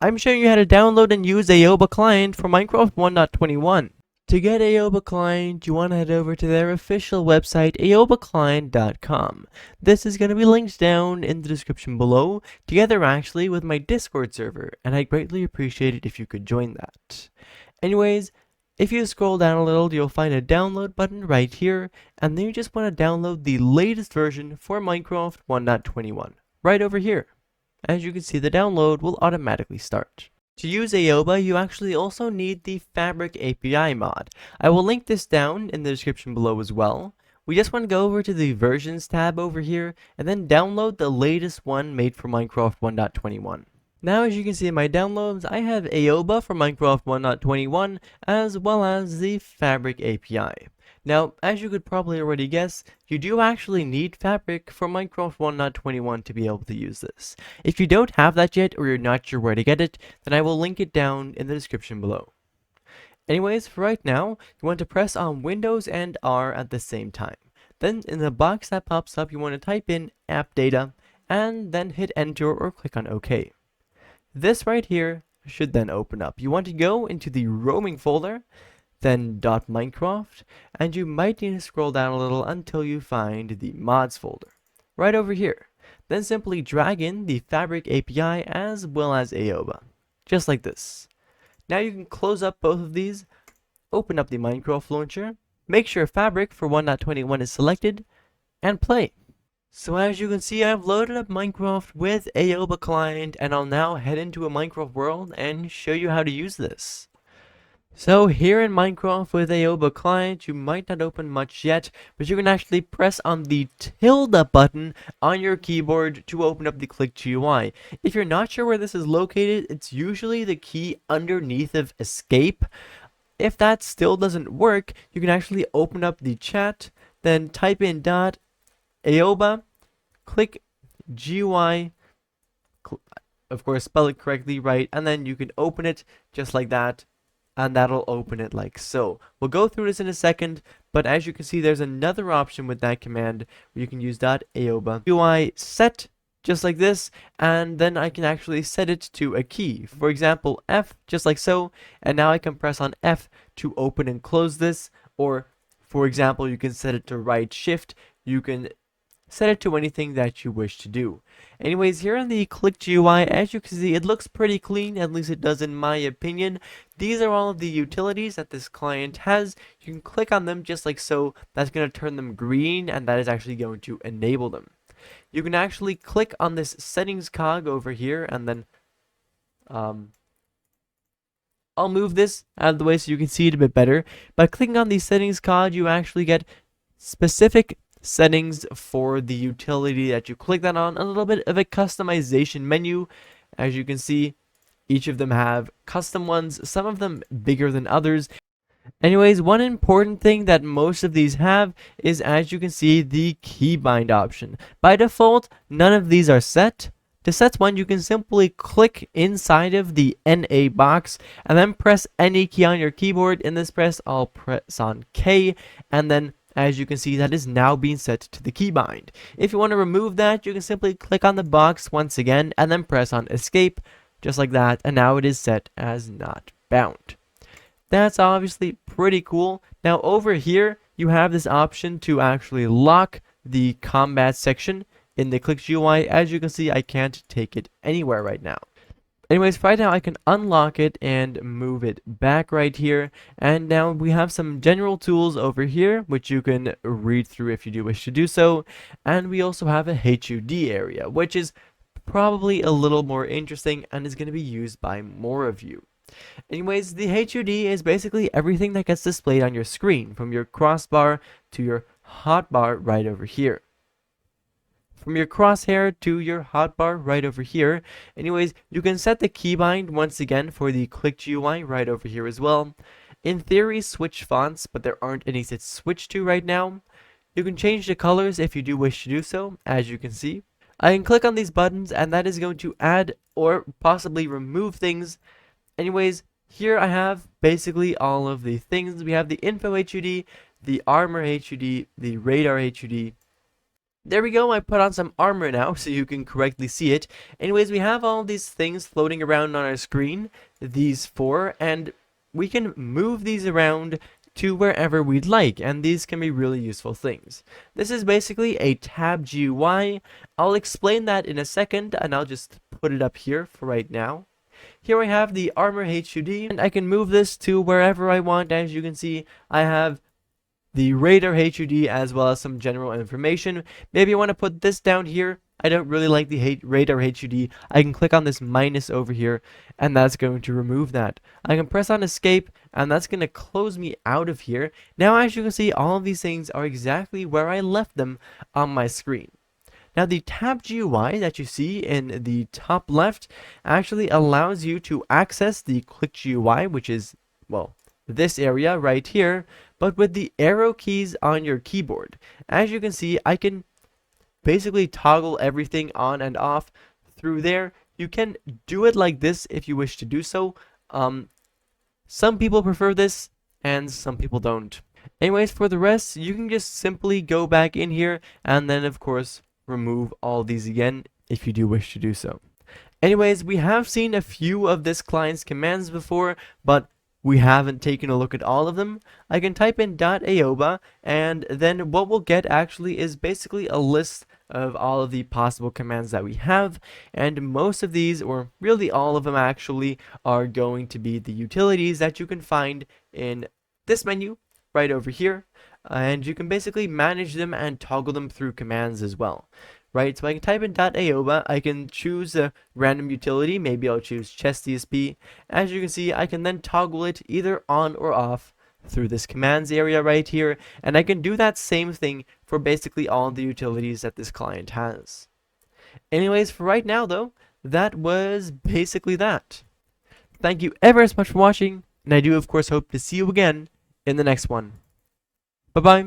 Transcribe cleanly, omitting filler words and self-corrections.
I'm showing you how to download and use AOBA client for Minecraft 1.21. To get AOBA client, you want to head over to their official website, aobaclient.com. This is going to be linked down in the description below, together actually with my Discord server, and I'd greatly appreciate it if you could join that. Anyways, if you scroll down a little, you'll find a download button right here, and then you just want to download the latest version for Minecraft 1.21, right over here. As you can see, the download will automatically start. To use AOBA, you actually also need the Fabric API mod. I will link this down in the description below as well. We just want to go over to the versions tab over here and then download the latest one made for Minecraft 1.21. Now, as you can see in my downloads, I have AOBA for Minecraft 1.21 as well as the Fabric API. Now, as you could probably already guess, you do actually need Fabric for Minecraft 1.21 to be able to use this. If you don't have that yet or you're not sure where to get it, then I will link it down in the description below. Anyways, for right now, you want to press on Windows and R at the same time. Then in the box that pops up, you want to type in app data and then hit enter or click on OK. This right here should then open up. You want to go into the roaming folder, then .minecraft, and you might need to scroll down a little until you find the mods folder, right over here. Then simply drag in the Fabric API as well as AOBA, just like this. Now you can close up both of these, open up the Minecraft launcher, make sure Fabric for 1.21 is selected, and play. So as you can see, I've loaded up Minecraft with AOBA client, and I'll now head into a Minecraft world and show you how to use this. So here in Minecraft with AOBA client, you might not open much yet, but you can actually press on the tilde button on your keyboard to open up the Click GUI. If you're not sure where this is located, it's usually the key underneath of escape. If that still doesn't work, you can actually open up the chat, then type in .aoba, click GUI, of course spell it correctly, right, and then you can open it just like that. And that'll open it like so. We'll go through this in a second, but as you can see, there's another option with that command where you can use .aoba UI set, just like this, and then I can actually set it to a key. For example, F, just like so, and now I can press on F to open and close this, or for example, you can set it to right shift, you can set it to anything that you wish to do. Anyways, here in the Click GUI, as you can see, it looks pretty clean, at least it does in my opinion. These are all of the utilities that this client has. You can click on them just like so. That's going to turn them green, and that is actually going to enable them. You can actually click on this settings cog over here, and then I'll move this out of the way so you can see it a bit better. By clicking on the settings cog, you actually get specific settings for the utility that you click that on, a little bit of a customization menu. As you can see, each of them have custom ones, some of them bigger than others. Anyways, one important thing that most of these have is, as you can see, the keybind option. By default, none of these are set. To set one, you can simply click inside of the NA box and then press any key on your keyboard. In this press, I'll press on K, and then as you can see, that is now being set to the keybind. If you want to remove that, you can simply click on the box once again and then press on escape, just like that, and now it is set as not bound. That's obviously pretty cool. Now over here, you have this option to actually lock the combat section in the Click GUI. As you can see, I can't take it anywhere right now. Anyways, right now I can unlock it and move it back right here. And now we have some general tools over here, which you can read through if you do wish to do so. And we also have a HUD area, which is probably a little more interesting and is going to be used by more of you. Anyways, the HUD is basically everything that gets displayed on your screen, from your crossbar to your hotbar right over here. From your crosshair to your hotbar right over here. Anyways, you can set the keybind once again for the Click GUI right over here as well. In theory, switch fonts, but there aren't any to switch to right now. You can change the colors if you do wish to do so, as you can see. I can click on these buttons, and that is going to add or possibly remove things. Anyways, here I have basically all of the things. We have the Info HUD, the Armor HUD, the Radar HUD, There we go, I put on some armor now so you can correctly see it. Anyways, we have all these things floating around on our screen, these four, and we can move these around to wherever we'd like, and these can be really useful things. This is basically a tab GUI. I'll explain that in a second, and I'll just put it up here for right now. Here I have the armor HUD, and I can move this to wherever I want. As you can see, I have the radar HUD as well as some general information. Maybe I want to put this down here. I don't really like the radar HUD. I can click on this minus over here, and that's going to remove that. I can press on escape, and that's going to close me out of here. Now, as you can see, all of these things are exactly where I left them on my screen. Now, the tab GUI that you see in the top left actually allows you to access the click GUI, which is, well, this area right here, but with the arrow keys on your keyboard. As you can see, I can basically toggle everything on and off through there. You can do it like this if you wish to do so. Some people prefer this and some people don't. Anyways, for the rest, you can just simply go back in here and then of course remove all these again if you do wish to do so. Anyways, we have seen a few of this client's commands before, but we haven't taken a look at all of them. I can type in .aoba, and then what we'll get actually is basically a list of all of the possible commands that we have, and most of these, or really all of them actually, are going to be the utilities that you can find in this menu right over here, and you can basically manage them and toggle them through commands as well. Right, so I can type in .aoba, I can choose a random utility, maybe I'll choose chest DSP. As you can see, I can then toggle it either on or off through this commands area right here, and I can do that same thing for basically all the utilities that this client has. Anyways, for right now though, that was basically that. Thank you ever so much for watching, and I do of course hope to see you again in the next one. Bye bye.